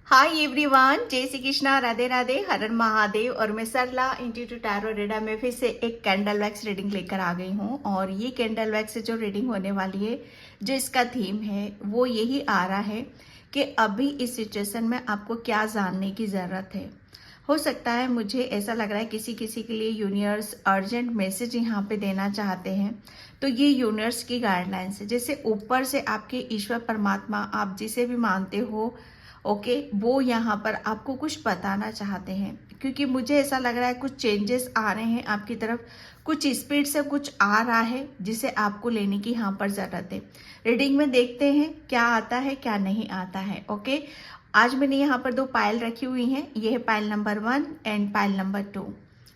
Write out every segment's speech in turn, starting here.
Hi everyone, जय श्री कृष्णा, राधे राधे, हर हर महादेव। और मैं सरला इंस्टीट्यूट टैरो रीडर में फिर से एक कैंडल वैक्स रीडिंग लेकर आ गई हूँ। और ये कैंडल वैक्स से जो रीडिंग होने वाली है, जो इसका थीम है वो यही आ रहा है कि अभी इस सिचुएशन में आपको क्या जानने की ज़रूरत है। हो सकता है, मुझे ऐसा लग रहा है किसी किसी के लिए यूनिवर्स अर्जेंट मैसेज यहाँ पे देना चाहते हैं। तो ये यूनिवर्स की गाइडलाइंस है, जैसे ऊपर से आपके ईश्वर परमात्मा, आप जिसे भी मानते हो, ओके, वो यहाँ पर आपको कुछ बताना चाहते हैं। क्योंकि मुझे ऐसा लग रहा है कुछ चेंजेस आ रहे हैं आपकी तरफ, कुछ स्पीड से कुछ आ रहा है जिसे आपको लेने की यहाँ पर ज़रूरत है। रीडिंग में देखते हैं क्या आता है क्या नहीं आता है। ओके, आज मैंने यहाँ पर दो पायल रखी हुई हैं। ये है pile number 1 and pile number 2।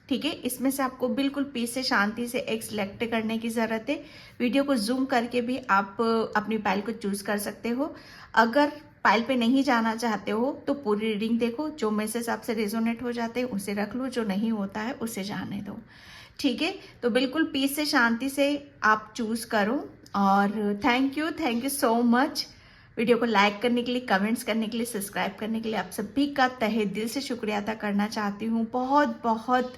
ठीक है, इसमें से आपको बिल्कुल पीस से शांति से एक सिलेक्ट करने की ज़रूरत है। वीडियो को जूम करके भी आप अपनी पायल को चूज कर सकते हो। अगर पायल पे नहीं जाना चाहते हो तो पूरी रीडिंग देखो, जो मैसेज आपसे रेजोनेट हो जाते हैं उसे रख लो, जो नहीं होता है उसे जाने दो। ठीक है, तो बिल्कुल पीस से शांति से आप चूज करो। और thank you so much video को लाइक करने के लिए, कमेंट्स करने के लिए, सब्सक्राइब करने के लिए। आप सभी का तहे दिल से शुक्रिया अदा करना चाहती हूँ। बहुत बहुत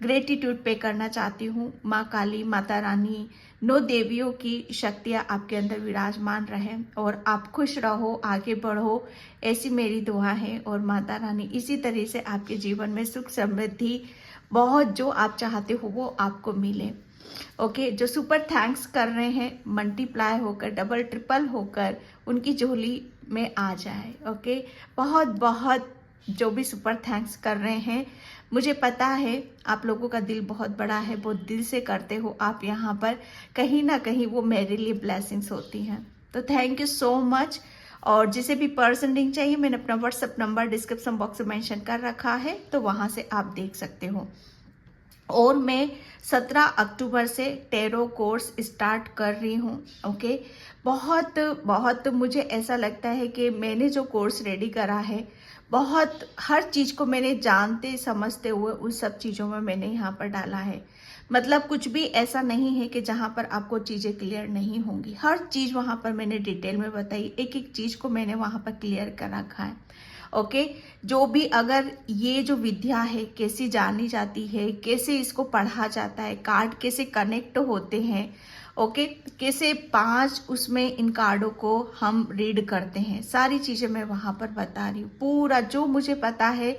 ग्रेटिट्यूड पे करना चाहती हूँ। माँ काली, माता रानी, 9 देवियों की शक्तियाँ आपके अंदर विराजमान रहें और आप खुश रहो, आगे बढ़ो, ऐसी मेरी दुआ है। और माता रानी इसी तरह से आपके जीवन में सुख समृद्धि, बहुत जो आप चाहते हो वो आपको मिले। ओके, जो सुपर थैंक्स कर रहे हैं मल्टीप्लाई होकर, डबल ट्रिपल होकर उनकी झोली में आ जाए। ओके, बहुत बहुत जो भी सुपर थैंक्स कर रहे हैं, मुझे पता है आप लोगों का दिल बहुत बड़ा है, बहुत दिल से करते हो आप यहाँ पर, कहीं ना कहीं वो मेरे लिए ब्लेसिंग्स होती हैं। तो थैंक यू सो मच। और जिसे भी पर्सन लिंक चाहिए, मैंने अपना व्हाट्सएप नंबर डिस्क्रिप्शन बॉक्स में मेंशन कर रखा है, तो वहाँ से आप देख सकते हो। और मैं 17 अक्टूबर से टेरो कोर्स स्टार्ट कर रही हूँ। ओके, बहुत बहुत मुझे ऐसा लगता है कि मैंने जो कोर्स रेडी करा है, बहुत हर चीज़ को मैंने जानते समझते हुए उन सब चीज़ों में मैंने यहाँ पर डाला है। मतलब कुछ भी ऐसा नहीं है कि जहाँ पर आपको चीज़ें क्लियर नहीं होंगी। हर चीज़ वहाँ पर मैंने डिटेल में बताई, एक एक चीज़ को मैंने वहाँ पर क्लियर कर रखा है। ओके, जो भी अगर ये जो विद्या है कैसी जानी जाती है, कैसे इसको पढ़ा जाता है, कार्ड कैसे कनेक्ट होते हैं, ओके, कैसे 5 उसमें इन कार्डों को हम रीड करते हैं, सारी चीज़ें मैं वहाँ पर बता रही हूँ। पूरा जो मुझे पता है,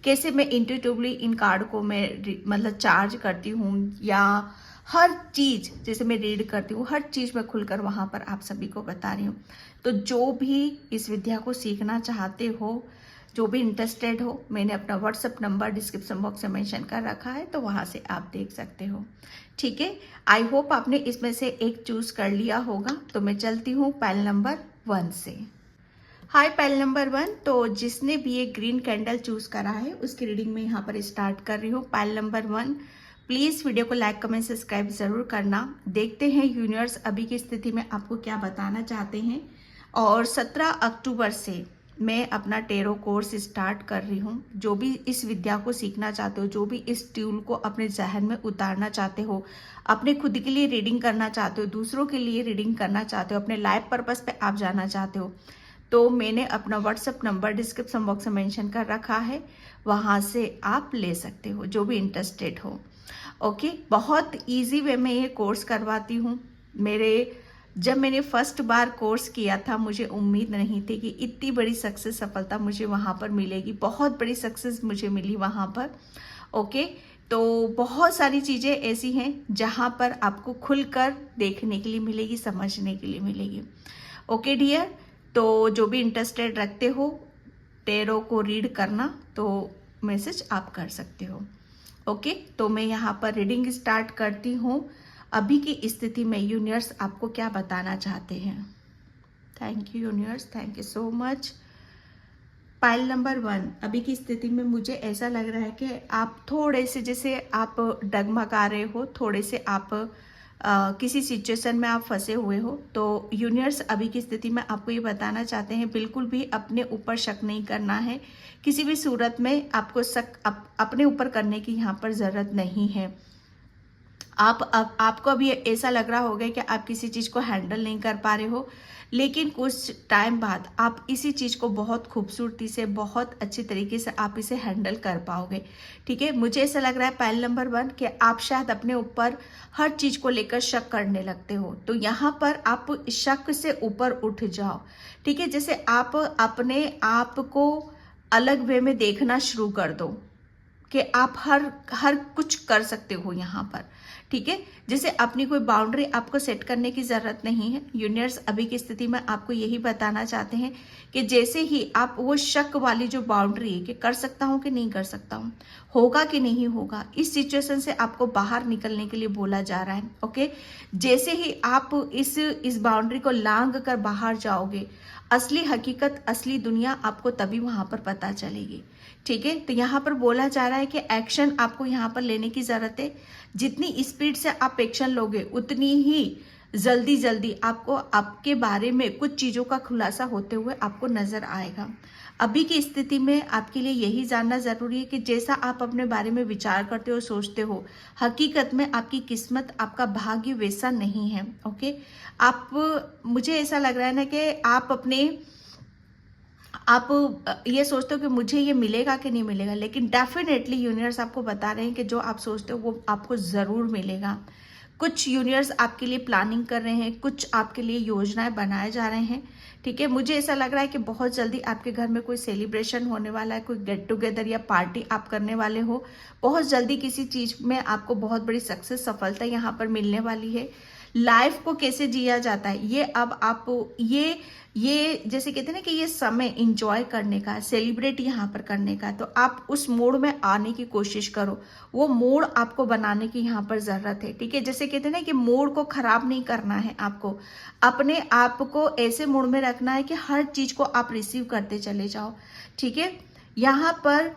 कैसे मैं इंट्यूटिवली इन कार्ड को मैं मतलब चार्ज करती हूँ, या हर चीज़ जैसे मैं रीड करती हूँ, हर चीज़ मैं खुलकर वहाँ पर आप सभी को बता रही हूँ। तो जो भी इस विद्या को सीखना चाहते हो, जो भी इंटरेस्टेड हो, मैंने अपना व्हाट्सएप नंबर डिस्क्रिप्शन बॉक्स में मेंशन कर रखा है, तो वहाँ से आप देख सकते हो। ठीक है, आई होप आपने इसमें से एक चूज कर लिया होगा। तो मैं चलती हूँ पायल नंबर 1 से। हाय पायल नंबर 1, तो जिसने भी ये ग्रीन कैंडल चूज करा है उसकी रीडिंग में यहाँ पर स्टार्ट कर रही हूँ। पायल नंबर 1, प्लीज वीडियो को लाइक कमेंट सब्सक्राइब जरूर करना। देखते हैं यूनिवर्स अभी की स्थिति में आपको क्या बताना चाहते हैं। और 17 अक्टूबर से मैं अपना टेरो कोर्स स्टार्ट कर रही हूँ। जो भी इस विद्या को सीखना चाहते हो, जो भी इस ट्यूल को अपने जहन में उतारना चाहते हो, अपने खुद के लिए रीडिंग करना चाहते हो, दूसरों के लिए रीडिंग करना चाहते हो, अपने लाइफ पर्पस पे आप जाना चाहते हो, तो मैंने अपना व्हाट्सएप नंबर डिस्क्रिप्शन बॉक्स में मेंशन कर रखा है, वहाँ से आप ले सकते हो जो भी इंटरेस्टेड हो। ओके, बहुत इजी वे में ये कोर्स करवाती हूँ। जब मैंने फर्स्ट बार कोर्स किया था, मुझे उम्मीद नहीं थी कि इतनी बड़ी सक्सेस सफलता मुझे वहाँ पर मिलेगी। बहुत बड़ी सक्सेस मुझे मिली वहाँ पर। ओके, तो बहुत सारी चीज़ें ऐसी हैं जहाँ पर आपको खुलकर देखने के लिए मिलेगी, समझने के लिए मिलेगी। ओके डियर, तो जो भी इंटरेस्टेड रखते हो टेरो को रीड करना, तो मैसेज आप कर सकते हो। ओके, तो मैं यहाँ पर रीडिंग स्टार्ट करती हूँ। अभी की स्थिति में यूनिवर्स आपको क्या बताना चाहते हैं। Thank you universe, thank you so much. Pile number 1, अभी की स्थिति में मुझे ऐसा लग रहा है कि आप थोड़े से, जैसे आप डगमगा रहे हो, थोड़े से आप किसी सिचुएशन में आप फंसे हुए हो। तो यूनिवर्स अभी की स्थिति में आपको ये बताना चाहते हैं, बिल्कुल भी अपने ऊपर शक नहीं करना है। किसी भी सूरत में आपको शक अपने ऊपर करने की यहाँ पर ज़रूरत नहीं है। आपको अभी ऐसा लग रहा होगा कि आप किसी चीज़ को हैंडल नहीं कर पा रहे हो, लेकिन कुछ टाइम बाद आप इसी चीज़ को बहुत खूबसूरती से, बहुत अच्छी तरीके से आप इसे हैंडल कर पाओगे। ठीक है, मुझे ऐसा लग रहा है पहल नंबर 1 कि आप शायद अपने ऊपर हर चीज़ को लेकर शक करने लगते हो, तो यहाँ पर आप शक से ऊपर उठ जाओ। ठीक है, जैसे आप अपने आप को अलग वे में देखना शुरू कर दो कि आप हर हर कुछ कर सकते हो यहाँ पर। ठीक है, जैसे अपनी कोई बाउंड्री आपको सेट करने की ज़रूरत नहीं है। यूनिवर्स अभी की स्थिति में आपको यही बताना चाहते हैं कि जैसे ही आप वो शक वाली जो बाउंड्री है कि कर सकता हूँ कि नहीं कर सकता हूँ, होगा कि नहीं होगा, इस सिचुएशन से आपको बाहर निकलने के लिए बोला जा रहा है। ओके, जैसे ही आप इस बाउंड्री को लांघ कर बाहर जाओगे, असली हकीकत, असली दुनिया आपको तभी वहां पर पता चलेगी। ठीक है, तो यहाँ पर बोला जा रहा है कि एक्शन आपको यहाँ पर लेने की जरूरत है। जितनी स्पीड से आप एक्शन लोगे, उतनी ही जल्दी जल्दी आपको आपके बारे में कुछ चीज़ों का खुलासा होते हुए आपको नजर आएगा। अभी की स्थिति में आपके लिए यही जानना जरूरी है कि जैसा आप अपने बारे में विचार करते हो, सोचते हो, हकीकत में आपकी किस्मत, आपका भाग्य वैसा नहीं है। ओके, मुझे ऐसा लग रहा है ना कि आप ये सोचते हो कि मुझे ये मिलेगा कि नहीं मिलेगा, लेकिन डेफिनेटली यूनिवर्स आपको बता रहे हैं कि जो आप सोचते हो वो आपको ज़रूर मिलेगा। कुछ यूनिवर्स आपके लिए प्लानिंग कर रहे हैं, कुछ आपके लिए योजनाएं बनाए जा रहे हैं। ठीक है, मुझे ऐसा लग रहा है कि बहुत जल्दी आपके घर में कोई सेलिब्रेशन होने वाला है, कोई गेट टुगेदर या पार्टी आप करने वाले हो। बहुत जल्दी किसी चीज़ में आपको बहुत बड़ी सक्सेस, सफलता यहाँ पर मिलने वाली है। लाइफ को कैसे जिया जाता है, ये अब आप ये जैसे कहते हैं ना कि ये समय इंजॉय करने का, सेलिब्रेट यहाँ पर करने का, तो आप उस मोड में आने की कोशिश करो। वो मोड आपको बनाने की यहाँ पर जरूरत है। ठीक है, जैसे कहते हैं ना कि मोड को खराब नहीं करना है, आपको अपने आप को ऐसे मोड में रखना है कि हर चीज को आप रिसीव करते चले जाओ। ठीक है, यहाँ पर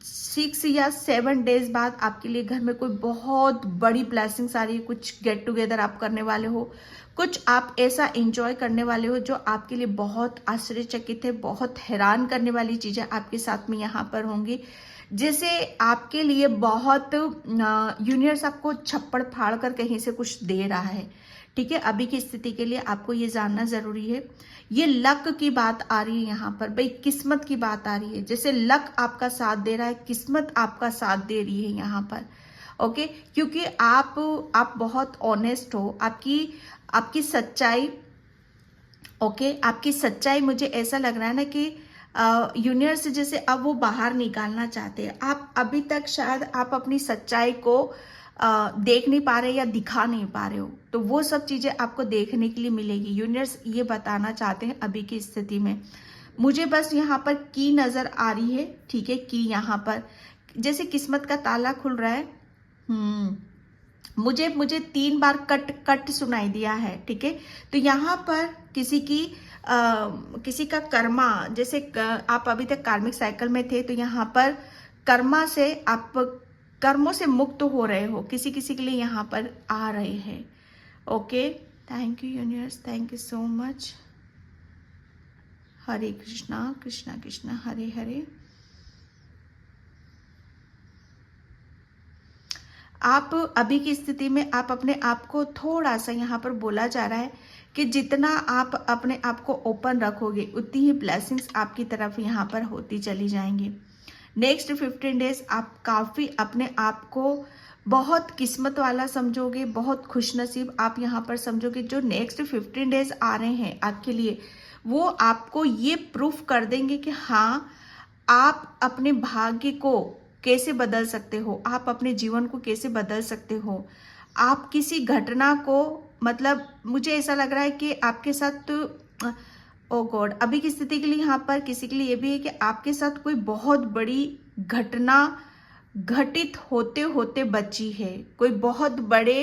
6 या 7 डेज बाद आपके लिए घर में कोई बहुत बड़ी ब्लेसिंग्स आ रही है। कुछ गेट टुगेदर आप करने वाले हो, कुछ आप ऐसा एंजॉय करने वाले हो जो आपके लिए बहुत आश्चर्यचकित है। बहुत हैरान करने वाली चीजें आपके साथ में यहाँ पर होंगी, जैसे आपके लिए बहुत यूनिवर्स आपको छप्पड़ फाड़ कर कहीं से कुछ दे रहा है। ठीक है, अभी की स्थिति के लिए आपको ये जानना जरूरी है। ये लक की बात आ रही है यहाँ पर, भाई किस्मत की बात आ रही है। जैसे लक आपका साथ दे रहा है, किस्मत आपका साथ दे रही है यहाँ पर। ओके, क्योंकि आप बहुत ऑनेस्ट हो, आपकी सच्चाई, ओके, आपकी सच्चाई, मुझे ऐसा लग रहा है ना कि यूनिवर्स जैसे अब वो बाहर निकालना चाहते हैं। आप अभी तक शायद आप अपनी सच्चाई को देख नहीं पा रहे या दिखा नहीं पा रहे हो, तो वो सब चीजें आपको देखने के लिए मिलेगी। यूनिवर्स ये बताना चाहते हैं अभी की स्थिति में। मुझे बस यहाँ पर की नजर आ रही है। ठीक है, की यहाँ पर जैसे किस्मत का ताला खुल रहा है। मुझे 3 बार कट कट सुनाई दिया है। ठीक है, तो यहाँ पर किसी का कर्मा, जैसे आप अभी तक कार्मिक साइकिल में थे, तो यहाँ पर कर्मा से आप कर्मों से मुक्त हो रहे हो, किसी किसी के लिए यहाँ पर आ रहे हैं। Okay, thank you universe, thank you so much. Hare Krishna Krishna Krishna Hare Hare. आप अभी की स्थिति में आप अपने आप को थोड़ा सा, यहाँ पर बोला जा रहा है कि जितना आप अपने आप को ओपन रखोगे, उतनी ही ब्लेसिंग्स आपकी तरफ यहाँ पर होती चली जाएंगी। नेक्स्ट 15 डेज आप काफ़ी अपने आप को बहुत किस्मत वाला समझोगे, बहुत खुशनसीब आप यहाँ पर समझोगे। जो नेक्स्ट 15 डेज आ रहे हैं आपके लिए, वो आपको ये प्रूफ कर देंगे कि हाँ, आप अपने भाग्य को कैसे बदल सकते हो, आप अपने जीवन को कैसे बदल सकते हो। आप किसी घटना को, मतलब मुझे ऐसा लग रहा है कि आपके साथ, ओ गॉड, अभी की स्थिति के लिए यहाँ पर किसी के लिए ये भी है कि आपके साथ कोई बहुत बड़ी घटना घटित होते होते बची है। कोई बहुत बड़े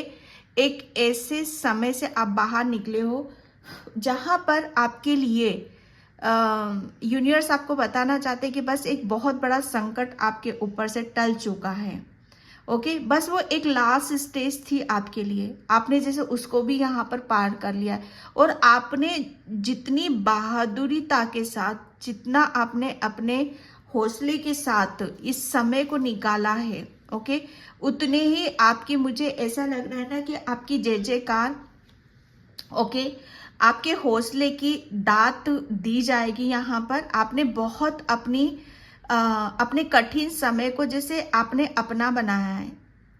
एक ऐसे समय से आप बाहर निकले हो जहाँ पर आपके लिए यूनिवर्स आपको बताना चाहते हैं कि बस एक बहुत बड़ा संकट आपके ऊपर से टल चुका है। ओके, बस वो एक लास्ट स्टेज थी आपके लिए, आपने जैसे उसको भी यहाँ पर पार कर लिया है। और आपने जितनी बहादुरीता के साथ, जितना आपने अपने हौसले के साथ इस समय को निकाला है, ओके, उतने ही आपकी, मुझे ऐसा लग रहा है ना कि आपकी जय जयकार, ओके, आपके हौसले की दात दी जाएगी। यहाँ पर आपने बहुत अपने कठिन समय को जैसे आपने अपना बनाया है।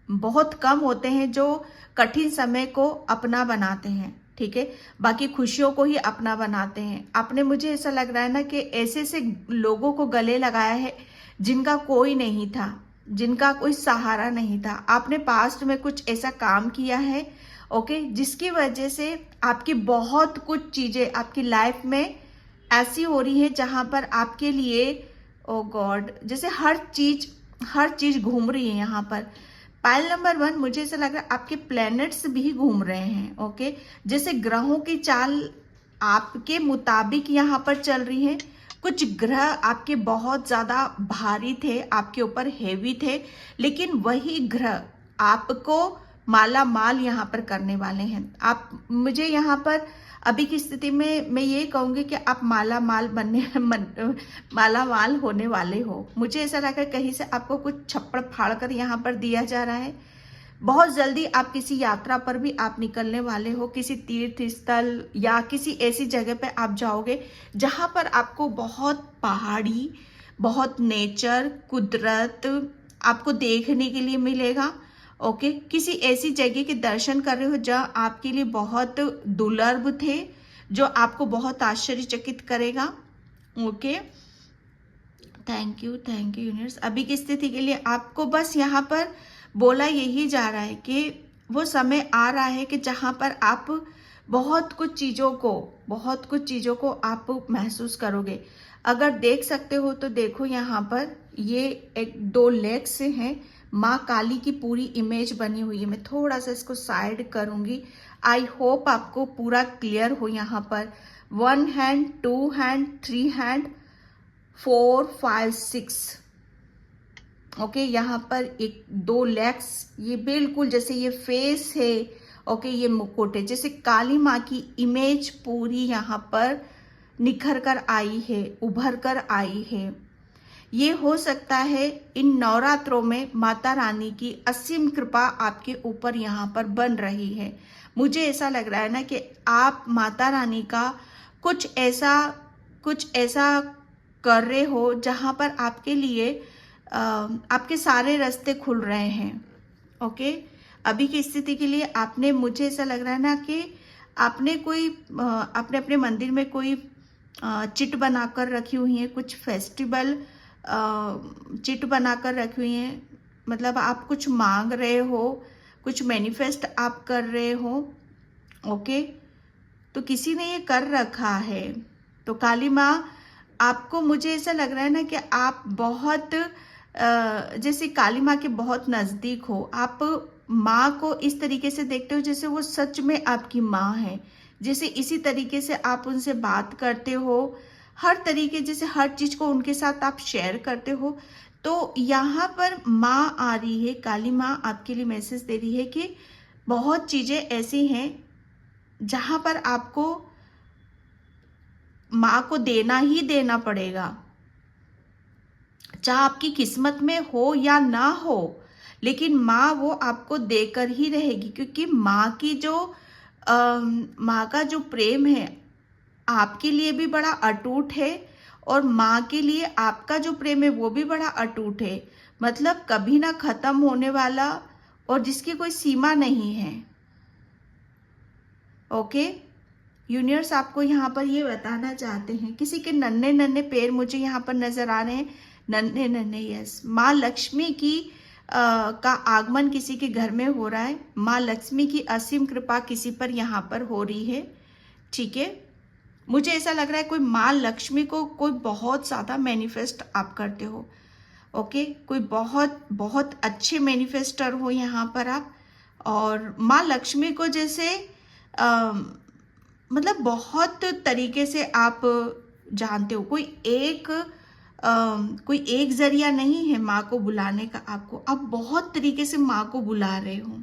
बहुत कम होते हैं जो कठिन समय को अपना बनाते हैं, ठीक है, बाकी खुशियों को ही अपना बनाते हैं। आपने, मुझे ऐसा लग रहा है ना कि ऐसे से लोगों को गले लगाया है जिनका कोई नहीं था, जिनका कोई सहारा नहीं था। आपने पास्ट में कुछ ऐसा काम किया है, ओके, जिसकी वजह से आपकी बहुत कुछ चीजें आपकी लाइफ में ऐसी हो रही है जहां पर आपके लिए, ओ गॉड, जैसे हर चीज घूम रही है यहाँ पर। पाइल नंबर 1, मुझे ऐसा लग रहा है आपके प्लैनेट्स भी घूम रहे हैं, ओके, जैसे ग्रहों की चाल आपके मुताबिक यहाँ पर चल रही है। कुछ ग्रह आपके बहुत ज्यादा भारी थे, आपके ऊपर हेवी थे, लेकिन वही ग्रह आपको माला माल यहाँ पर करने वाले हैं। आप, मुझे यहाँ पर अभी की स्थिति में मैं ये कहूंगी कि आप माला माल माला माल होने वाले हो। मुझे ऐसा लगा कहीं से आपको कुछ छप्पड़ फाड़ कर यहाँ पर दिया जा रहा है। बहुत जल्दी आप किसी यात्रा पर भी आप निकलने वाले हो, किसी तीर्थ स्थल या किसी ऐसी जगह पे आप जाओगे जहां पर आपको बहुत पहाड़ी, बहुत नेचर, कुदरत आपको देखने के लिए मिलेगा। ओके, किसी ऐसी जगह के दर्शन कर रहे हो जहाँ आपके लिए बहुत दुर्लभ थे, जो आपको बहुत आश्चर्यचकित करेगा। Okay, thank you universe. अभी की स्थिति के लिए आपको बस यहाँ पर बोला यही जा रहा है कि वो समय आ रहा है कि जहाँ पर आप बहुत कुछ चीज़ों को आप महसूस करोगे। अगर देख सकते हो तो देखो, यहाँ पर ये एक 2 लेग्स हैं, माँ काली की पूरी इमेज बनी हुई है। मैं थोड़ा सा इसको साइड करूंगी। आई होप आपको पूरा क्लियर हो। यहाँ पर 1 हैंड, 2 हैंड, 3 हैंड, 4, 5, 6, ओके, यहाँ पर 2 लेग्स, ये बिल्कुल जैसे ये फेस है, ओके, ये मुकुट है, जैसे काली माँ की इमेज पूरी यहाँ पर निखर कर आई है, उभर कर आई है। ये हो सकता है इन नवरात्रों में माता रानी की असीम कृपा आपके ऊपर यहाँ पर बन रही है। मुझे ऐसा लग रहा है ना कि आप माता रानी का कुछ ऐसा कर रहे हो जहाँ पर आपके लिए आपके सारे रास्ते खुल रहे हैं। ओके, अभी की स्थिति के लिए आपने, मुझे ऐसा लग रहा है ना कि आपने अपने मंदिर में कोई चिट बनाकर रखी हुई है, कुछ फेस्टिवल चिट बनाकर रखी हुई है। मतलब आप कुछ मांग रहे हो, कुछ मैनिफेस्ट आप कर रहे हो। ओके, तो किसी ने ये कर रखा है। तो काली माँ आपको, मुझे ऐसा लग रहा है ना कि आप बहुत जैसे काली माँ के बहुत नज़दीक हो। आप माँ को इस तरीके से देखते हो जैसे वो सच में आपकी माँ है, जैसे इसी तरीके से आप उनसे बात करते हो, हर तरीके, जैसे हर चीज़ को उनके साथ आप शेयर करते हो। तो यहाँ पर माँ आ रही है, काली माँ आपके लिए मैसेज दे रही है कि बहुत चीज़ें ऐसी हैं जहाँ पर आपको माँ को देना ही देना पड़ेगा, चाहे आपकी किस्मत में हो या ना हो, लेकिन माँ वो आपको देकर ही रहेगी। क्योंकि माँ का जो प्रेम है आपके लिए भी बड़ा अटूट है, और माँ के लिए आपका जो प्रेम है वो भी बड़ा अटूट है। मतलब कभी ना खत्म होने वाला, और जिसकी कोई सीमा नहीं है। ओके, यूनिवर्स आपको यहाँ पर ये बताना चाहते हैं, किसी के नन्हे नन्हे पैर मुझे यहाँ पर नजर आ रहे हैं, नन्हे नन्हे। यस, माँ लक्ष्मी का आगमन किसी के घर में हो रहा है। माँ लक्ष्मी की असीम कृपा किसी पर यहाँ पर हो रही है। ठीक है, मुझे ऐसा लग रहा है कोई माँ लक्ष्मी को कोई बहुत ज़्यादा मैनिफेस्ट आप करते हो। ओके, कोई बहुत अच्छे मैनिफेस्टर हो यहाँ पर आप। और माँ लक्ष्मी को जैसे मतलब बहुत तरीके से आप जानते हो। कोई एक जरिया नहीं है माँ को बुलाने का आपको। आप बहुत तरीके से माँ को बुला रहे हो,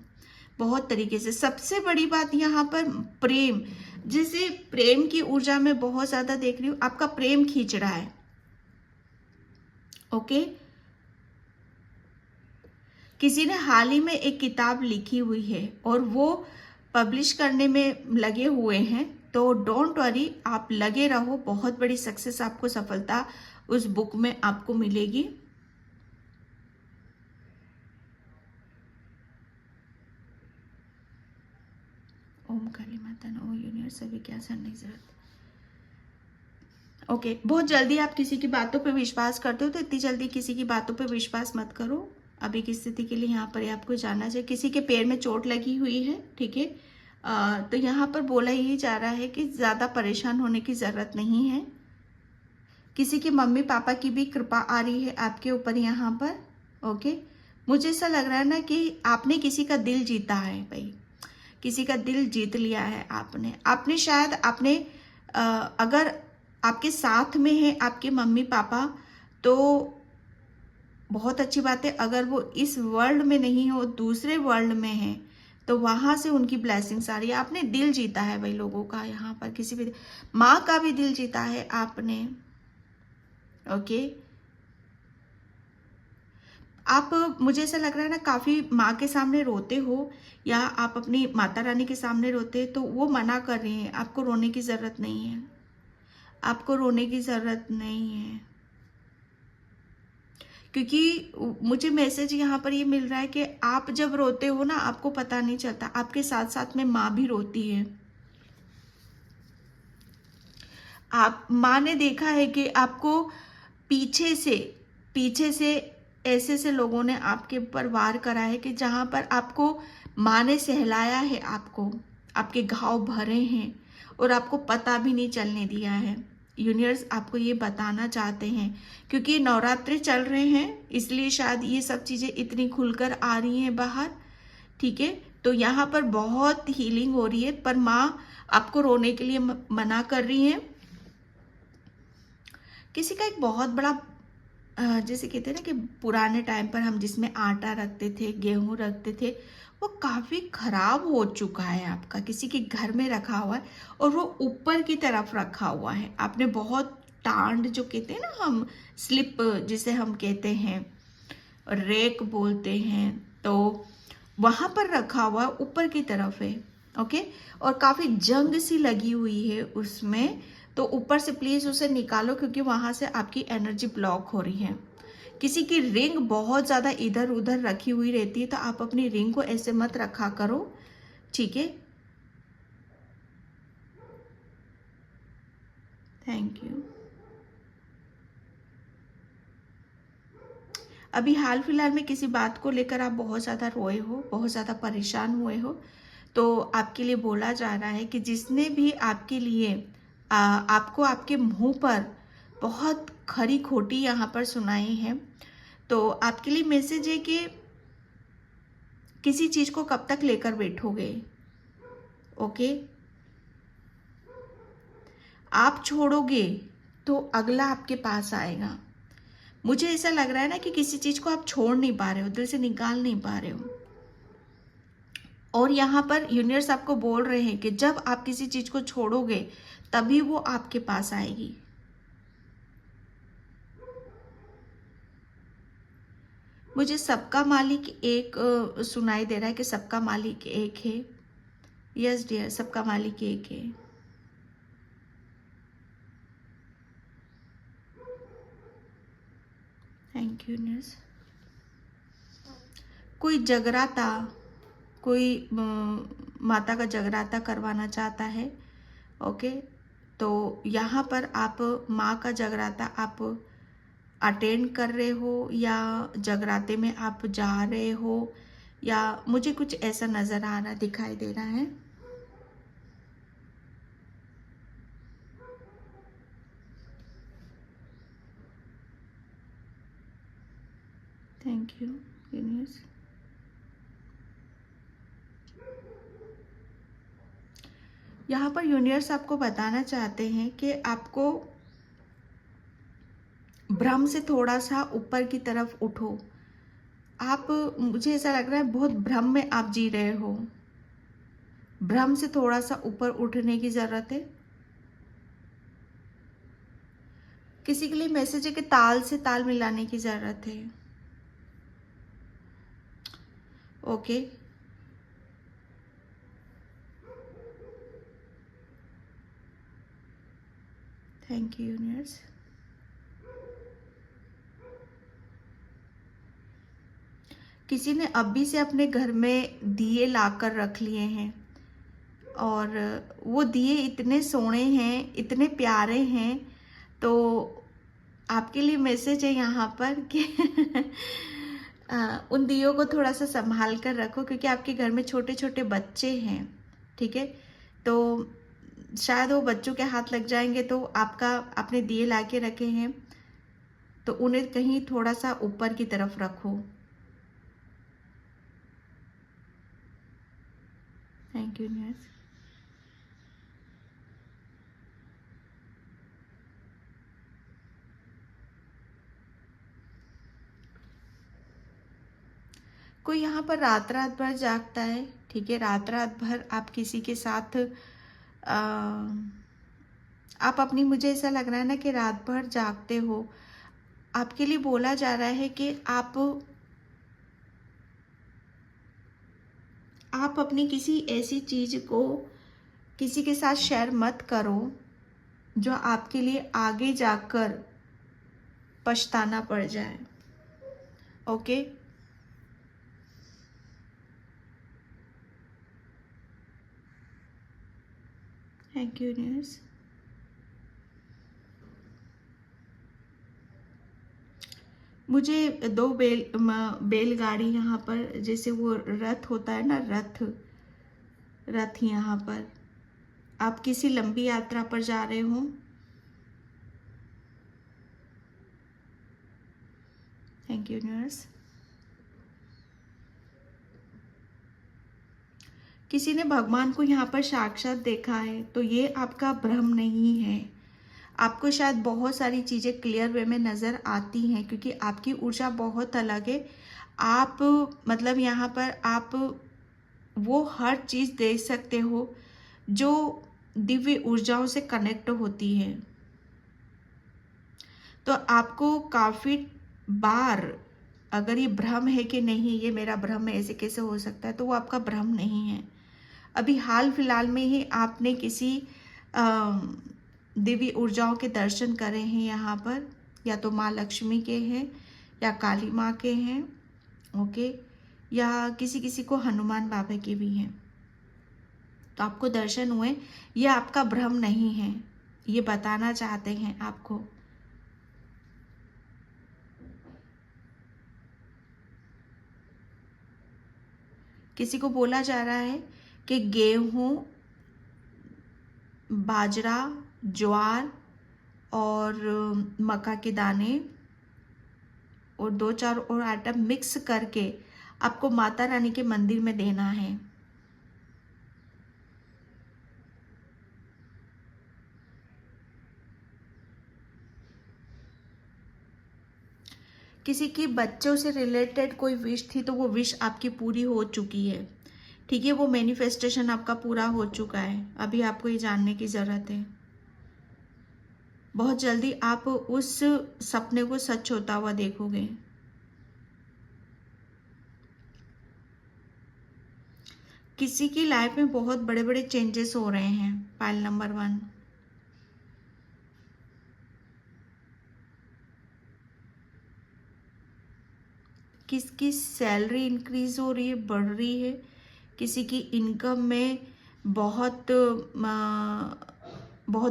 बहुत तरीके से। सबसे बड़ी बात यहाँ पर प्रेम, जैसे प्रेम की ऊर्जा में बहुत ज्यादा देख रही हूँ, आपका प्रेम खींच रहा है। ओके, किसी ने हाल ही में एक किताब लिखी हुई है और वो पब्लिश करने में लगे हुए हैं, तो डोंट वरी, आप लगे रहो, बहुत बड़ी सक्सेस, आपको सफलता उस बुक में आपको मिलेगी। ओम काली माता नो यूनिवर्स सभी क्या सर नहीं जरूरत। ओके, बहुत जल्दी आप किसी की बातों पे विश्वास करते हो, तो इतनी जल्दी किसी की बातों पे विश्वास मत करो। अभी की स्थिति के लिए यहाँ पर आपको जानना चाहिए, किसी के पैर में चोट लगी हुई है, ठीक है। तो यहाँ पर बोला ही जा रहा है कि ज़्यादा परेशान होने की ज़रूरत नहीं है। किसी के मम्मी पापा की भी कृपा आ रही है आपके ऊपर यहाँ पर। ओके, मुझे ऐसा लग रहा है ना कि आपने किसी का दिल जीता है भाई, किसी का दिल जीत लिया है आपने शायद आपने अगर आपके साथ में है आपके मम्मी पापा, तो बहुत अच्छी बात है। अगर वो इस वर्ल्ड में नहीं हो, दूसरे वर्ल्ड में है, तो वहां से उनकी ब्लेसिंग्स आ रही है। आपने दिल जीता है भाई लोगों का, यहाँ पर किसी भी माँ का भी दिल जीता है आपने। ओके, आप, मुझे ऐसा लग रहा है ना, काफी माँ के सामने रोते हो या आप अपनी माता रानी के सामने रोते, तो वो मना कर रही हैं, आपको रोने की जरूरत नहीं है, आपको रोने की जरूरत नहीं है। क्योंकि मुझे मैसेज यहाँ पर ये मिल रहा है कि आप जब रोते हो ना, आपको पता नहीं चलता, आपके साथ साथ में माँ भी रोती है। आप, माँ ने देखा है कि आपको पीछे से ऐसे से लोगों ने आपके ऊपर वार करा है कि जहाँ पर आपको माँ ने सहलाया है, आपको आपके घाव भरे हैं और आपको पता भी नहीं चलने दिया है। यूनिवर्स आपको ये बताना चाहते हैं, क्योंकि नवरात्रि चल रहे हैं, इसलिए शायद ये सब चीज़ें इतनी खुलकर आ रही हैं बाहर, ठीक है। तो यहाँ पर बहुत हीलिंग हो रही है, पर माँ आपको रोने के लिए मना कर रही है। किसी का एक बहुत बड़ा जैसे कहते हैं ना कि पुराने टाइम पर हम जिसमें आटा रखते थे, गेहूं रखते थे, वो काफी खराब हो चुका है आपका, किसी के घर में रखा हुआ है और वो ऊपर की तरफ रखा हुआ है। आपने बहुत टांड, जो कहते हैं ना हम, स्लिप जिसे हम कहते हैं, रेक बोलते हैं, तो वहां पर रखा हुआ ऊपर की तरफ है। ओके, और काफी जंग सी लगी हुई है उसमें, तो ऊपर से प्लीज उसे निकालो, क्योंकि वहां से आपकी एनर्जी ब्लॉक हो रही है। किसी की रिंग बहुत ज्यादा इधर उधर रखी हुई रहती है, तो आप अपनी रिंग को ऐसे मत रखा करो, ठीक है। Thank you. अभी हाल फिलहाल में किसी बात को लेकर आप बहुत ज़्यादा रोए हो, बहुत ज़्यादा परेशान हुए हो, तो आपके लिए बोला जा रहा है कि जिसने भी आपके लिए आपको आपके मुंह पर बहुत खरी खोटी यहाँ पर सुनाई है, तो आपके लिए मैसेज है कि किसी चीज़ को कब तक लेकर बैठोगे। ओके, आप छोड़ोगे तो अगला आपके पास आएगा। मुझे ऐसा लग रहा है ना कि किसी चीज़ को आप छोड़ नहीं पा रहे हो, दिल से निकाल नहीं पा रहे हो, और यहाँ पर यूनिवर्स आपको बोल रहे हैं कि जब आप किसी चीज को छोड़ोगे तभी वो आपके पास आएगी। मुझे सबका मालिक एक सुनाई दे रहा है कि सबका मालिक एक है। यस डियर, सबका मालिक एक है। Thank you universe. कोई जगराता, कोई माता का जगराता करवाना चाहता है। ओके, तो यहाँ पर आप माँ का जगराता आप अटेंड कर रहे हो या जगराते में आप जा रहे हो, या मुझे कुछ ऐसा नजर आ रहा, दिखाई दे रहा है। Thank you universe. यहाँ पर यूनिवर्स आपको बताना चाहते हैं कि आपको भ्रम से थोड़ा सा ऊपर की तरफ उठो। आप, मुझे ऐसा लग रहा है बहुत भ्रम में आप जी रहे हो, भ्रम से थोड़ा सा ऊपर उठने की जरूरत है। किसी के लिए मैसेज है कि ताल से ताल मिलाने की जरूरत है। Okay, thank you universe. किसी ने अभी से अपने घर में दिए लाकर रख लिए हैं और वो दिए इतने सोने हैं, इतने प्यारे हैं। तो आपके लिए मैसेज है यहाँ पर कि उन दियों को थोड़ा सा संभाल कर रखो, क्योंकि आपके घर में छोटे छोटे बच्चे हैं, ठीक है। तो शायद वो बच्चों के हाथ लग जाएंगे, तो आपने दिए ला के रखे हैं तो उन्हें कहीं थोड़ा सा ऊपर की तरफ रखो। Thank you news. कोई यहाँ पर रात रात भर जागता है, ठीक है। रात रात भर आप किसी के साथ आप अपनी, मुझे ऐसा लग रहा है ना कि रात भर जागते हो। आपके लिए बोला जा रहा है कि आप अपनी किसी ऐसी चीज को किसी के साथ शेयर मत करो जो आपके लिए आगे जाकर पछताना पड़ जाए। Okay, thank you news. मुझे दो बैलगाड़ी यहाँ पर, जैसे वो रथ होता है ना, रथ यहाँ पर आप किसी लंबी यात्रा पर जा रहे हो। Thank you universe. किसी ने भगवान को यहाँ पर साक्षात देखा है, तो ये आपका भ्रम नहीं है। आपको शायद बहुत सारी चीज़ें क्लियर वे में नज़र आती हैं, क्योंकि आपकी ऊर्जा बहुत अलग है। आप मतलब यहाँ पर आप वो हर चीज़ देख सकते हो जो दिव्य ऊर्जाओं से कनेक्ट होती है। तो आपको काफ़ी बार, अगर ये भ्रम है कि नहीं ये मेरा भ्रम है, ऐसे कैसे हो सकता है, तो वो आपका भ्रम नहीं है। अभी हाल फिलहाल में ही आपने किसी दिव्य ऊर्जाओं के दर्शन करे हैं यहाँ पर, या तो माँ लक्ष्मी के हैं या काली माँ के हैं, ओके, या किसी किसी को हनुमान बाबा के भी हैं। तो आपको दर्शन हुए, ये आपका भ्रम नहीं है, ये बताना चाहते हैं आपको। किसी को बोला जा रहा है कि गेहूं, बाजरा, ज्वार और मक्का के दाने और 2-4 और आइटम मिक्स करके आपको माता रानी के मंदिर में देना है। किसी की बच्चों से रिलेटेड कोई विश थी, तो वो विश आपकी पूरी हो चुकी है, ठीक है। वो मैनिफेस्टेशन आपका पूरा हो चुका है। अभी आपको ये जानने की ज़रूरत है। बहुत जल्दी आप उस सपने को सच होता हुआ देखोगे। किसी की लाइफ में बहुत बड़े बड़े चेंजेस हो रहे हैं। पाइल नंबर 1, किसकी सैलरी इंक्रीज हो रही है, बढ़ रही है। किसी की इनकम में बहुत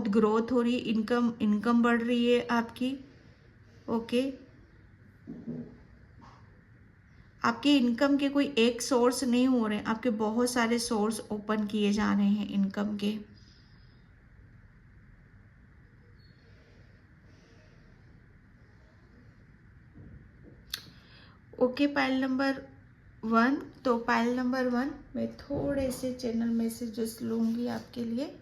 ग्रोथ हो रही है, इनकम बढ़ रही है आपकी, ओके। आपके इनकम के कोई एक सोर्स नहीं हो रहे, आपके बहुत सारे सोर्स ओपन किए जा रहे हैं इनकम के। Okay, pile number 1। तो पाइल नंबर 1 मैं थोड़े से चैनल मैसेजेस लूँगी आपके लिए।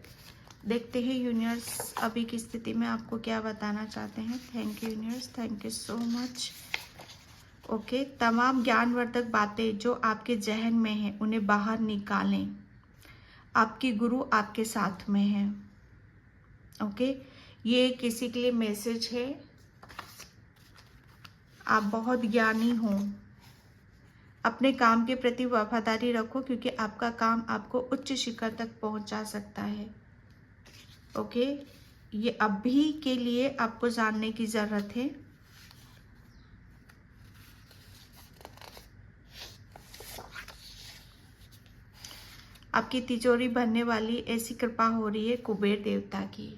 देखते हैं यूनिवर्स अभी की स्थिति में आपको क्या बताना चाहते हैं। Thank you universe, thank you so much. Okay, तमाम ज्ञानवर्धक बातें जो आपके जहन में हैं उन्हें बाहर निकालें। आपकी गुरु आपके साथ में है, ओके। ये किसी के लिए मैसेज है। आप बहुत ज्ञानी हो, अपने काम के प्रति वफादारी रखो, क्योंकि आपका काम आपको उच्च शिखर तक पहुंचा सकता है। ओके, ये अभी के लिए आपको जानने की जरूरत है। आपकी तिजोरी भरने वाली ऐसी कृपा हो रही है कुबेर देवता की।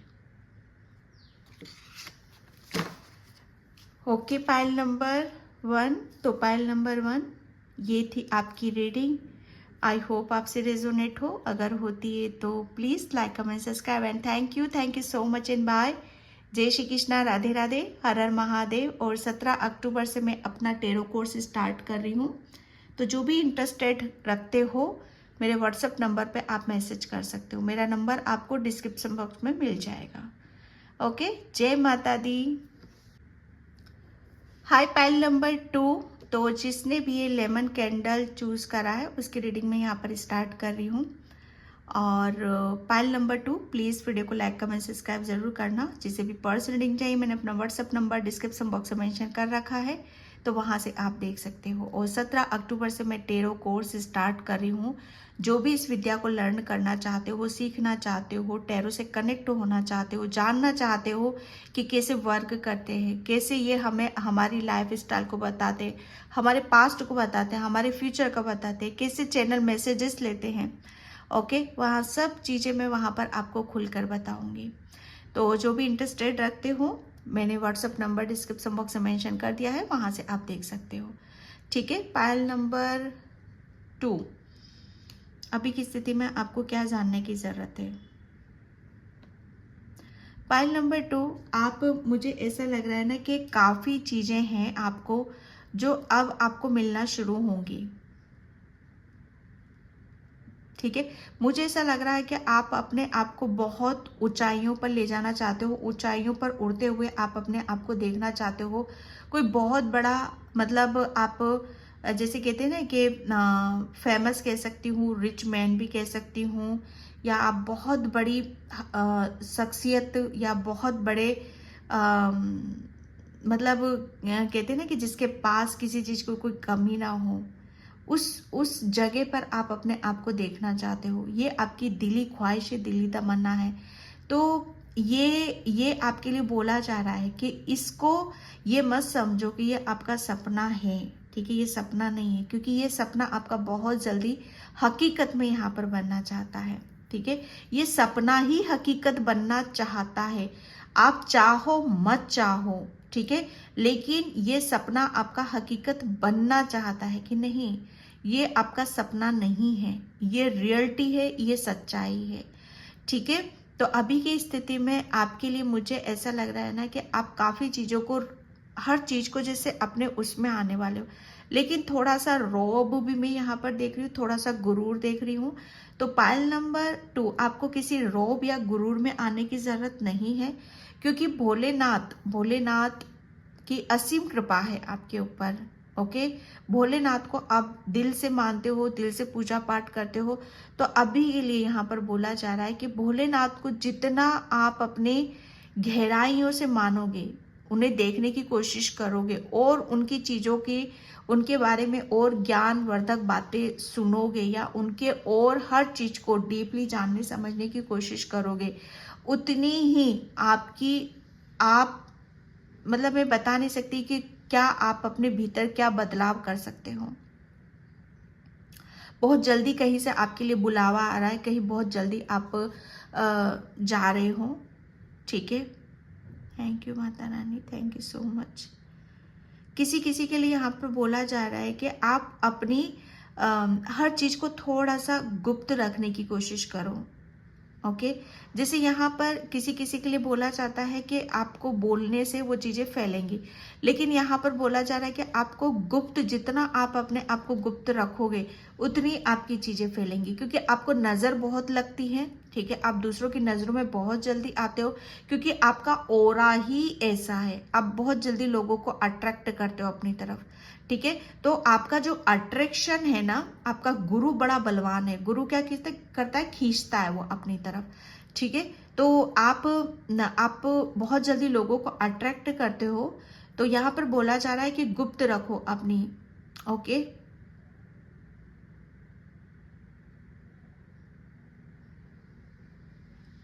Okay, pile number 1। तो पाइल नंबर 1 ये थी आपकी रीडिंग। आई होप आपसे रेजोनेट हो। अगर होती है तो please like comment subscribe and thank you so much and bye. जय श्री कृष्णा, राधे राधे, हर हर महादेव। और 17 अक्टूबर से मैं अपना टेरो कोर्स स्टार्ट कर रही हूँ। तो जो भी इंटरेस्टेड रखते हो मेरे व्हाट्सएप नंबर पे आप मैसेज कर सकते हो। मेरा नंबर आपको डिस्क्रिप्शन बॉक्स में मिल जाएगा। ओके, जय माता दी। हाय, पाइल नंबर 2। तो जिसने भी ये लेमन कैंडल चूज करा है उसकी रीडिंग में यहाँ पर स्टार्ट कर रही हूँ। और पाइल नंबर 2, प्लीज़ वीडियो को लाइक कमेंट सब्सक्राइब जरूर करना। जिसे भी पर्सनल रीडिंग चाहिए मैंने अपना व्हाट्सएप नंबर डिस्क्रिप्शन बॉक्स में मेंशन कर रखा है, तो वहाँ से आप देख सकते हो। और 17 अक्टूबर से मैं टेरो कोर्स स्टार्ट कर रही हूँ। जो भी इस विद्या को लर्न करना चाहते हो, सीखना चाहते हो, टेरो से कनेक्ट होना चाहते हो, जानना चाहते हो कि कैसे वर्क करते हैं, कैसे ये हमें हमारी लाइफ स्टाइल को बताते हैं, हमारे पास्ट को बताते हैं, हमारे फ्यूचर को बताते हैं, कैसे चैनल मैसेजेस लेते हैं। ओके, वहाँ सब चीज़ें मैं वहाँ पर आपको खुलकर बताऊँगी। तो जो भी इंटरेस्टेड रखते हो मैंने व्हाट्सअप नंबर डिस्क्रिप्शन बॉक्स में मेंशन कर दिया है, वहाँ से आप देख सकते हो। ठीक है, पायल नंबर 2, अभी की स्थिति में आपको क्या जानने की ज़रूरत है? पाइल नंबर 2, आप, मुझे ऐसा लग रहा है ना कि काफ़ी चीज़ें हैं आपको जो अब आपको मिलना शुरू होंगी। ठीक है, मुझे ऐसा लग रहा है कि आप अपने आप को बहुत ऊंचाइयों पर ले जाना चाहते हो। ऊंचाइयों पर उड़ते हुए आप अपने आप को देखना चाहते हो। कोई बहुत बड़ा, मतलब आप जैसे कहते हैं ना कि फेमस कह सकती हूँ, रिच मैन भी कह सकती हूँ, या आप बहुत बड़ी शख्सियत या बहुत बड़े मतलब कहते हैं ना कि जिसके पास किसी चीज़ को कोई कमी ना हो, उस जगह पर आप अपने आप को देखना चाहते हो। ये आपकी दिली ख्वाहिश है, दिली तमन्ना है। तो ये आपके लिए बोला जा रहा है कि इसको ये मत समझो कि ये आपका सपना है। ठीक है, ये सपना नहीं है, क्योंकि ये सपना आपका बहुत जल्दी हकीकत में यहाँ पर बनना चाहता है। ठीक है, ये सपना ही हकीकत बनना चाहता है। आप चाहो मत चाहो, ठीक है, लेकिन ये सपना आपका हकीकत बनना चाहता है कि नहीं, ये आपका सपना नहीं है, ये रियलिटी है, ये सच्चाई है। ठीक है, तो अभी की स्थिति में आपके लिए मुझे ऐसा लग रहा है ना कि आप काफ़ी चीज़ों को, हर चीज़ को जैसे अपने उसमें आने वाले हो, लेकिन थोड़ा सा रौब भी मैं यहाँ पर देख रही हूँ, थोड़ा सा गुरूर देख रही हूँ। तो पाइल नंबर 2, आपको किसी रौब या गुरूर में आने की ज़रूरत नहीं है, क्योंकि भोलेनाथ की असीम कृपा है आपके ऊपर। ओके, भोलेनाथ को आप दिल से मानते हो, दिल से पूजा पाठ करते हो, तो अभी के लिए यहाँ पर बोला जा रहा है कि भोलेनाथ को जितना आप अपने गहराइयों से मानोगे, उन्हें देखने की कोशिश करोगे और उनकी चीज़ों की, उनके बारे में और ज्ञानवर्धक बातें सुनोगे या उनके और हर चीज़ को डीपली जानने समझने की कोशिश करोगे, उतनी ही आप मतलब मैं बता नहीं सकती कि क्या आप अपने भीतर क्या बदलाव कर सकते हो। बहुत जल्दी कहीं से आपके लिए बुलावा आ रहा है, कहीं बहुत जल्दी आप जा रहे हो। ठीक है, thank you Mata Rani, thank you so much. किसी के लिए यहाँ पर बोला जा रहा है कि आप अपनी हर चीज़ को थोड़ा सा गुप्त रखने की कोशिश करो। ओके, जैसे यहाँ पर किसी के लिए बोला जाता है कि आपको बोलने से वो चीज़ें फैलेंगी, लेकिन यहाँ पर बोला जा रहा है कि आपको गुप्त, जितना आप अपने आप को गुप्त रखोगे उतनी आपकी चीज़ें फैलेंगी, क्योंकि आपको नज़र बहुत लगती है। ठीक है, आप दूसरों की नज़रों में बहुत जल्दी आते हो, क्योंकि आपका ऑरा ही ऐसा है, आप बहुत जल्दी लोगों को अट्रैक्ट करते हो अपनी तरफ। ठीक है, तो आपका जो अट्रैक्शन है ना, आपका गुरु बड़ा बलवान है। गुरु क्या करता है, खींचता है वो अपनी तरफ। ठीक है, तो आप बहुत जल्दी लोगों को अट्रैक्ट करते हो। तो यहाँ पर बोला जा रहा है कि गुप्त रखो अपनी, ओके,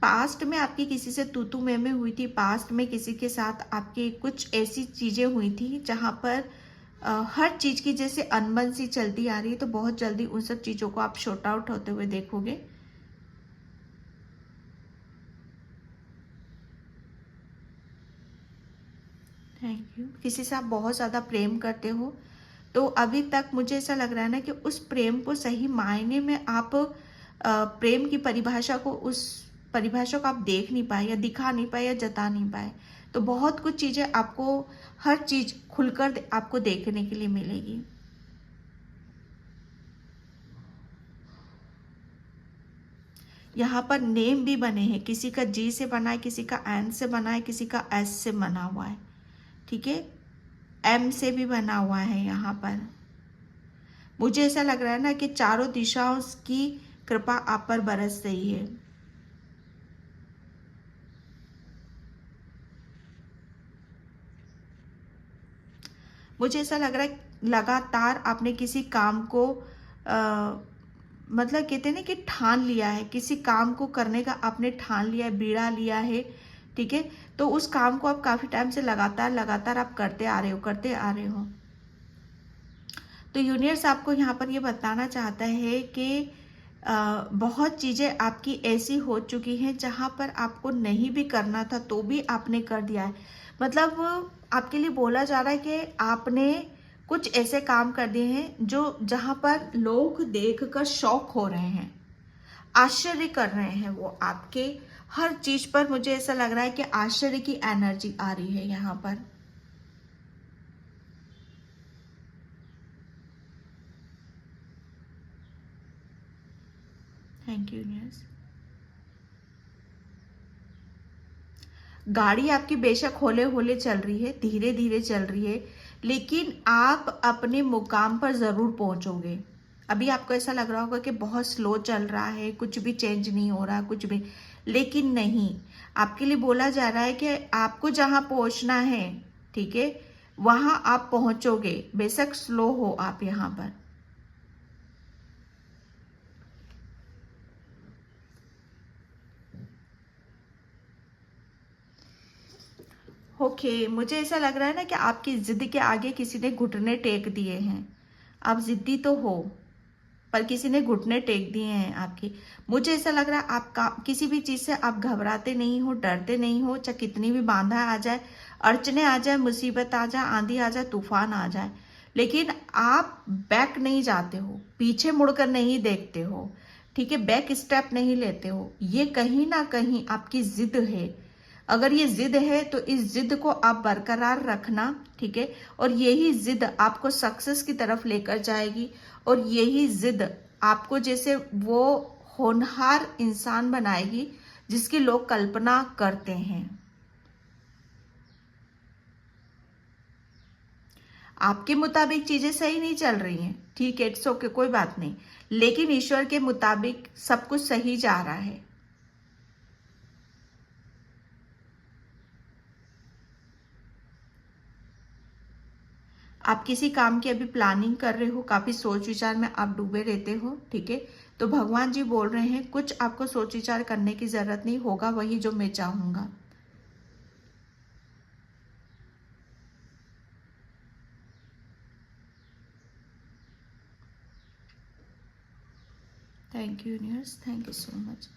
पास्ट में आपकी किसी से तू मैं हुई थी, पास्ट में किसी के साथ आपकी कुछ ऐसी चीज़ें हुई थी जहाँ पर हर चीज़ की जैसे अनबन सी चलती आ रही है, तो बहुत जल्दी उन सब चीज़ों को आप शॉर्ट आउट होते हुए देखोगे। Thank you. किसी से आप बहुत ज़्यादा प्रेम करते हो, तो अभी तक मुझे ऐसा लग रहा है ना कि उस प्रेम को सही मायने में आप प्रेम की परिभाषा को, उस परिभाषा को आप देख नहीं पाए या दिखा नहीं पाए या जता नहीं पाए। तो बहुत कुछ चीज़ें आपको, हर चीज़ खुलकर आपको देखने के लिए मिलेगी। यहाँ पर नेम भी बने हैं, किसी का जी से बना है, किसी का एन से बना है, किसी का एस से बना हुआ है, ठीक है, एम से भी बना हुआ है। यहाँ पर मुझे ऐसा लग रहा है ना कि चारों दिशाओं की कृपा आप पर बरस रही है। मुझे ऐसा लग रहा है लगातार आपने किसी काम को मतलब कहते हैं ना कि ठान लिया है, किसी काम को करने का आपने ठान लिया है, बीड़ा लिया है, ठीक है। तो उस काम को आप काफी टाइम से लगातार लगातार आप करते आ रहे हो, करते आ रहे हो। तो यूनिवर्स आपको यहाँ पर ये बताना चाहता है कि बहुत चीज़ें आपकी ऐसी हो चुकी हैं जहाँ पर आपको नहीं भी करना था तो भी आपने कर दिया है। मतलब आपके लिए बोला जा रहा है कि आपने कुछ ऐसे काम कर दिए हैं जो जहाँ पर लोग देखकर शॉक हो रहे हैं, आश्चर्य कर रहे हैं। वो आपके हर चीज पर मुझे ऐसा लग रहा है कि आश्चर्य की एनर्जी आ रही है यहाँ पर। Thank you universe. गाड़ी आपकी बेशक होले होले चल रही है, धीरे धीरे चल रही है, लेकिन आप अपने मुकाम पर जरूर पहुंचोगे। अभी आपको ऐसा लग रहा होगा कि बहुत स्लो चल रहा है, कुछ भी चेंज नहीं हो रहा, कुछ भी, लेकिन नहीं। आपके लिए बोला जा रहा है कि आपको जहां पहुंचना है, ठीक है, वहां आप पहुंचोगे, बेशक स्लो हो आप यहाँ पर। ओके, मुझे ऐसा लग रहा है ना कि आपकी जिद के आगे किसी ने घुटने टेक दिए हैं। आप जिद्दी तो हो, पर किसी ने घुटने टेक दिए हैं आपकी। मुझे ऐसा लग रहा है आपका किसी भी चीज से आप घबराते नहीं हो, डरते नहीं हो, चाहे कितनी भी बाधा आ जाए, अड़चने आ जाए, मुसीबत आ जाए, आंधी आ जाए, तूफान आ जाए, लेकिन आप बैक नहीं जाते हो, पीछे मुड़कर नहीं देखते हो, ठीक है, बैक स्टेप नहीं लेते हो। ये कहीं ना कहीं आपकी जिद है। अगर ये जिद है तो इस जिद को आप बरकरार रखना, ठीक है, और यही जिद आपको सक्सेस की तरफ लेकर जाएगी, और यही जिद आपको जैसे वो होनहार इंसान बनाएगी जिसकी लोग कल्पना करते हैं। आपके मुताबिक चीजें सही नहीं चल रही हैं, ठीक है, इट्स ओके, कोई बात नहीं, लेकिन ईश्वर के मुताबिक सब कुछ सही जा रहा है। आप किसी काम की अभी प्लानिंग कर रहे हो, काफी सोच विचार में आप डूबे रहते हो, ठीक है, तो भगवान जी बोल रहे हैं कुछ आपको सोच विचार करने की जरूरत नहीं, होगा वही जो मैं चाहूंगा। Thank you universe, thank you so much.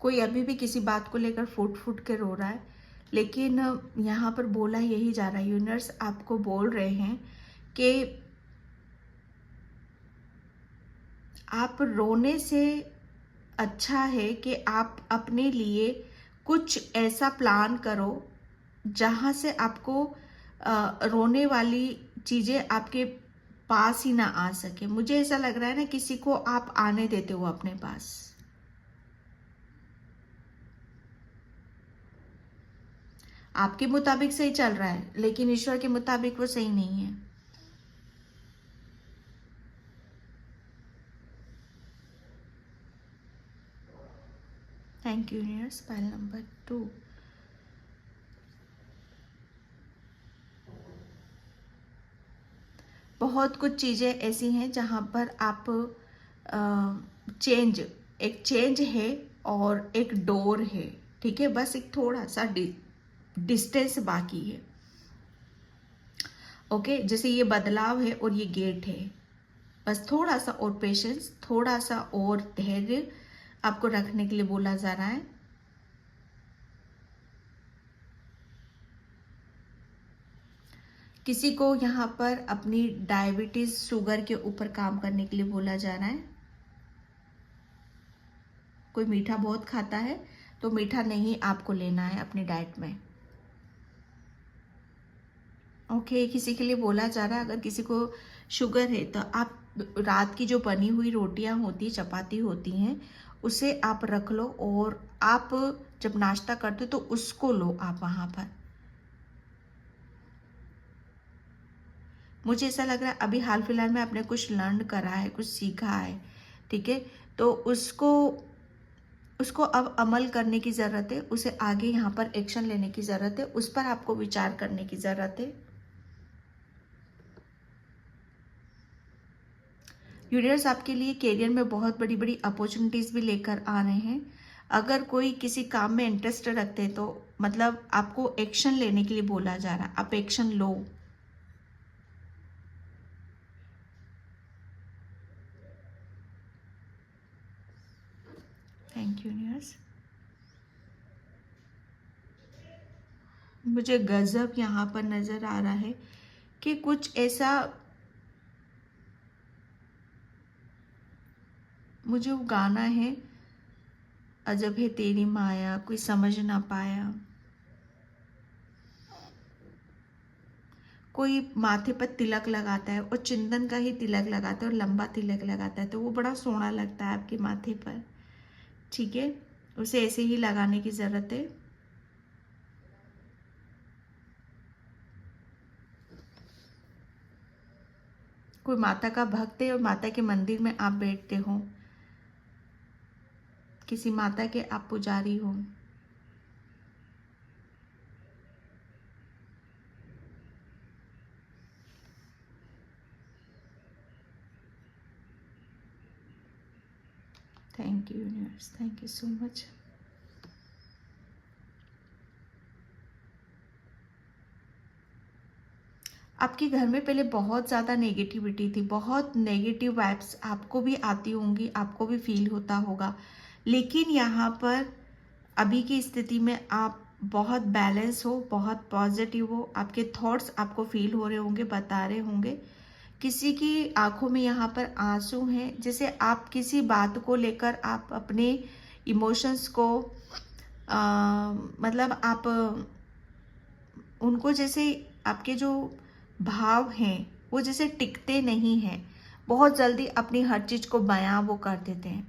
कोई अभी भी किसी बात को लेकर फूट फूट के रो रहा है, लेकिन यहाँ पर बोला यही जा रहा है, यूनिवर्स आपको बोल रहे हैं कि आप रोने से अच्छा है कि आप अपने लिए कुछ ऐसा प्लान करो जहां से आपको रोने वाली चीजें आपके पास ही ना आ सके। मुझे ऐसा लग रहा है ना किसी को आप आने देते हो अपने पास। आपके मुताबिक सही चल रहा है, लेकिन ईश्वर के मुताबिक वो सही नहीं है। Thank you universe. Pile number 2। बहुत कुछ चीज़ें ऐसी हैं जहाँ पर आप एक चेंज है और एक डोर है, ठीक है, बस एक थोड़ा सा डिस्टेंस बाकी है। ओके, जैसे ये बदलाव है और ये गेट है, बस थोड़ा सा और पेशेंस, थोड़ा सा और धैर्य आपको रखने के लिए बोला जा रहा है। किसी को यहाँ पर अपनी डायबिटीज शुगर के ऊपर काम करने के लिए बोला जा रहा है। कोई मीठा बहुत खाता है तो मीठा नहीं आपको लेना है अपनी डाइट में। ओके, किसी के लिए बोला जा रहा है अगर किसी को शुगर है तो आप रात की जो बनी हुई रोटियां होती, चपाती होती हैं, उसे आप रख लो और आप जब नाश्ता करते हो तो उसको लो आप वहाँ पर। मुझे ऐसा लग रहा है अभी हाल फिलहाल में आपने कुछ लर्न करा है, कुछ सीखा है, ठीक है, तो उसको अब अमल करने की ज़रूरत है, उसे आगे यहाँ पर एक्शन लेने की ज़रूरत है, उस पर आपको विचार करने की ज़रूरत है। यूनिवर्स आपके लिए करियर में बहुत बड़ी बड़ी अपॉर्चुनिटीज़ भी लेकर आ रहे हैं। अगर कोई किसी काम में इंटरेस्ट रखते हैं तो मतलब आपको एक्शन लेने के लिए बोला जा रहा है, आप action low. Thank you universe. मुझे गजब यहाँ पर नज़र आ रहा है कि कुछ ऐसा, मुझे वो गाना है अजब है तेरी माया, कोई समझ ना पाया। कोई माथे पर तिलक लगाता है और चंदन का ही तिलक लगाता है और लंबा तिलक लगाता है तो वो बड़ा सोहना लगता है आपके माथे पर, ठीक है, उसे ऐसे ही लगाने की ज़रूरत है। कोई माता का भक्त है और माता के मंदिर में आप बैठते हो, किसी माता के आप पुजारी हो। Thank you universe, thank you so much. आपके घर में पहले बहुत ज़्यादा नेगेटिविटी थी, बहुत नेगेटिव वाइब्स आपको भी आती होंगी, आपको भी फील होता होगा, लेकिन यहाँ पर अभी की स्थिति में आप बहुत बैलेंस हो, बहुत पॉजिटिव हो, आपके थॉट्स आपको फील हो रहे होंगे, बता रहे होंगे। किसी की आंखों में यहाँ पर आंसू हैं, जैसे आप किसी बात को लेकर आप अपने इमोशंस को मतलब आप उनको, जैसे आपके जो भाव हैं वो जैसे टिकते नहीं हैं, बहुत जल्दी अपनी हर चीज़ को बयां वो कर देते हैं।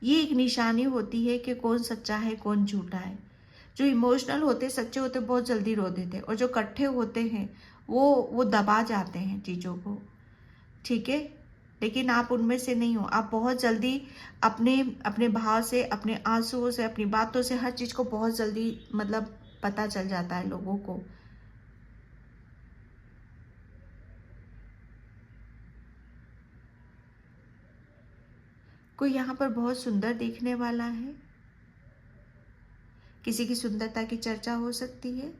ये एक निशानी होती है कि कौन सच्चा है कौन झूठा है। जो इमोशनल होते, सच्चे होते, बहुत जल्दी रो देते हैं और जो कट्ठे होते हैं वो दबा जाते हैं चीज़ों को, ठीक है, लेकिन आप उनमें से नहीं हो। आप बहुत जल्दी अपने अपने भाव से, अपने आंसुओं से, अपनी बातों से हर चीज़ को बहुत जल्दी मतलब पता चल जाता है लोगों को। कोई यहाँ पर बहुत सुंदर दिखने वाला है, किसी की सुंदरता की चर्चा हो सकती है।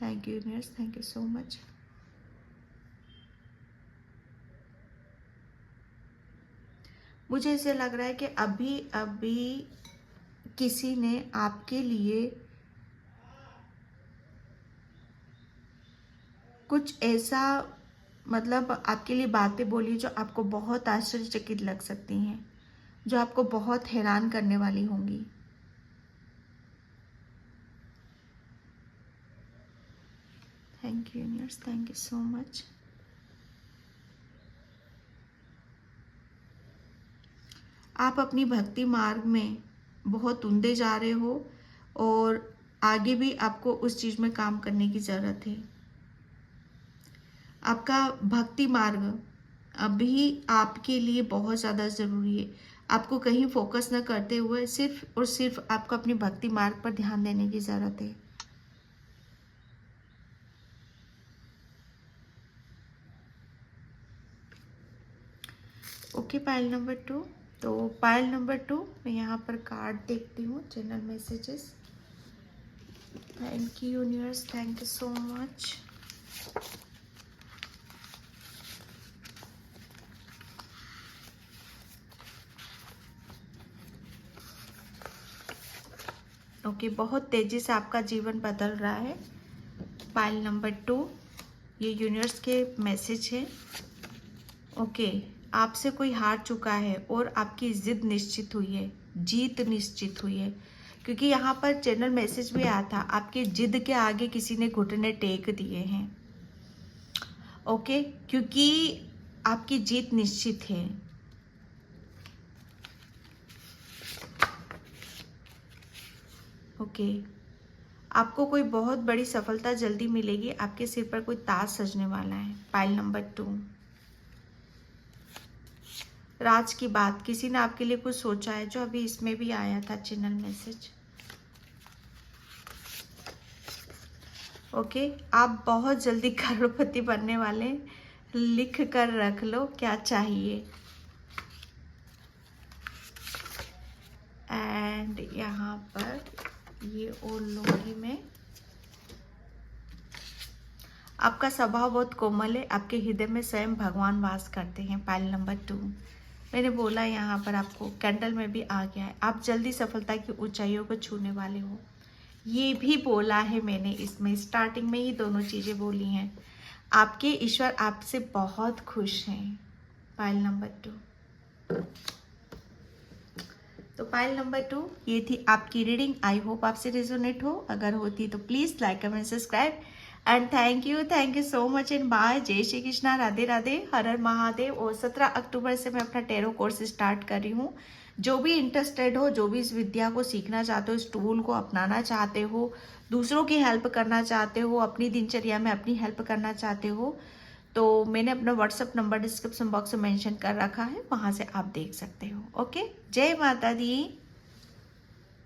Thank you universe, thank you so much. मुझे ऐसे लग रहा है कि अभी अभी किसी ने आपके लिए कुछ ऐसा मतलब आपके लिए बातें बोली जो आपको बहुत आश्चर्यचकित लग सकती हैं, जो आपको बहुत हैरान करने वाली होंगी। Thank you universe, thank you so much. आप अपनी भक्ति मार्ग में बहुत उंधे जा रहे हो और आगे भी आपको उस चीज़ में काम करने की ज़रूरत है। आपका भक्ति मार्ग अभी आपके लिए बहुत ज़्यादा ज़रूरी है। आपको कहीं फोकस न करते हुए सिर्फ और सिर्फ आपको अपनी भक्ति मार्ग पर ध्यान देने की ज़रूरत है। Okay, pile number 2। तो पाइल नंबर 2, मैं यहाँ पर कार्ड देखती हूँ, general messages. Thank you universe, thank you so much. Okay, बहुत तेजी से आपका जीवन बदल रहा है। पाइल नंबर 2, ये यूनिवर्स के मैसेज है। ओके, आपसे कोई हार चुका है और आपकी जिद निश्चित हुई है, जीत निश्चित हुई है, क्योंकि यहाँ पर जनरल मैसेज भी आया था, आपके जिद के आगे किसी ने घुटने टेक दिए हैं। ओके, क्योंकि आपकी जीत निश्चित है। ओके, आपको कोई बहुत बड़ी सफलता जल्दी मिलेगी, आपके सिर पर कोई ताज सजने वाला है। पाइल नंबर 2, राज की बात, किसी ने आपके लिए कुछ सोचा है, जो अभी इसमें भी आया था चैनल मैसेज। ओके, आप बहुत जल्दी करोड़पति बनने वाले, लिख कर रख लो क्या चाहिए। एंड यहाँ पर ये और लूंगी मैं। आपका स्वभाव बहुत कोमल है, आपके हृदय में स्वयं भगवान वास करते हैं। पाइल नंबर 2, मैंने बोला यहाँ पर आपको कैंडल में भी आ गया है, आप जल्दी सफलता की ऊंचाइयों को छूने वाले हो, ये भी बोला है मैंने इसमें, स्टार्टिंग में ही दोनों चीज़ें बोली हैं। आपके ईश्वर आपसे बहुत खुश हैं। Pile number 2। तो पाइल नंबर 2, ये थी आपकी रीडिंग। आई होप आपसे रेजोनेट हो, अगर होती तो please like comment subscribe and thank you so much and bye. जय श्री कृष्णा, राधे राधे, हर हर महादेव। और 17 अक्टूबर से मैं अपना टैरो कोर्स स्टार्ट कर रही हूँ। जो भी इंटरेस्टेड हो, जो भी इस विद्या को सीखना चाहते हो, इस टूल को अपनाना चाहते हो, दूसरों की हेल्प करना चाहते हो, अपनी दिनचर्या में अपनी हेल्प करना चाहते हो, तो मैंने अपना व्हाट्सअप नंबर डिस्क्रिप्शन बॉक्स में मेंशन कर रखा है, वहाँ से आप देख सकते हो। ओके, जय माता दी।